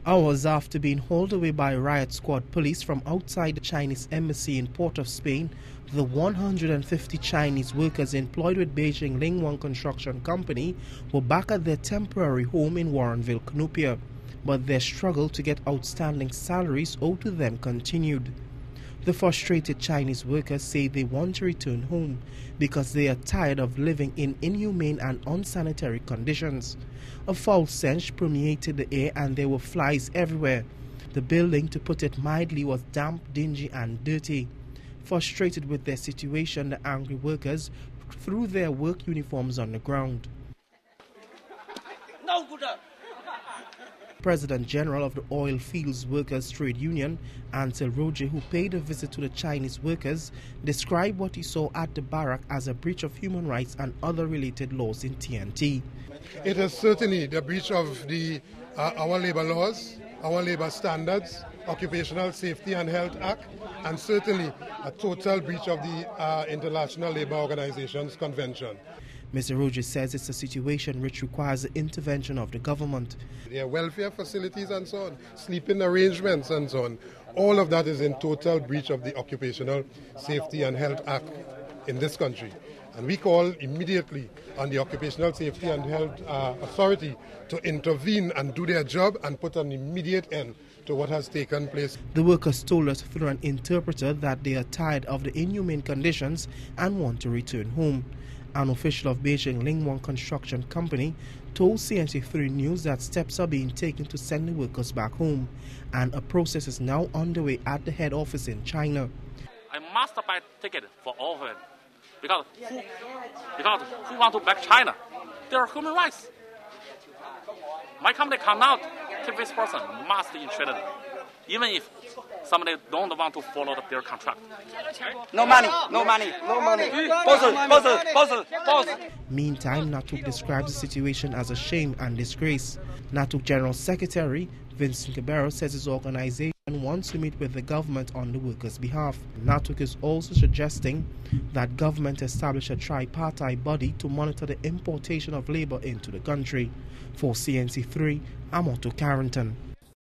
Hours after being hauled away by riot squad police from outside the Chinese embassy in Port of Spain, the 150 Chinese workers employed with Beijing Lingwang Construction Company were back at their temporary home in Warrenville, Cunupia. But their struggle to get outstanding salaries owed to them continued. The frustrated Chinese workers say they want to return home because they are tired of living in inhumane and unsanitary conditions. A foul stench permeated the air and there were flies everywhere. The building, to put it mildly, was damp, dingy and dirty. Frustrated with their situation, the angry workers threw their work uniforms on the ground. No good. President General of the Oil Fields Workers Trade Union, Ansel Roger, who paid a visit to the Chinese workers, described what he saw at the barrack as a breach of human rights and other related laws in TNT. It is certainly the breach of our labor laws, our labor standards, Occupational Safety and Health Act, and certainly a total breach of the International Labour Organization's Convention. Mr. Roger says it's a situation which requires the intervention of the government. There are welfare facilities and so on, sleeping arrangements and so on. All of that is in total breach of the Occupational Safety and Health Act in this country. And we call immediately on the Occupational Safety and Health Authority to intervene and do their job and put an immediate end to what has taken place. The workers told us through an interpreter that they are tired of the inhumane conditions and want to return home. An official of Beijing Lingwang Construction Company told CNC3 News that steps are being taken to send the workers back home, and a process is now underway at the head office in China. I must buy ticket for all of them because who want to back China? There are human rights. My company cannot keep this person must in Trinidad, even if somebody don't want to follow their contract. No money, no money, no money. Boss. Meantime, NATUC describes the situation as a shame and disgrace. NATUC General Secretary Vincent Cabero says his organization wants to meet with the government on the workers' behalf. NATUC is also suggesting that government establish a tripartite body to monitor the importation of labor into the country. For CNC3, I'm Otto Carrington.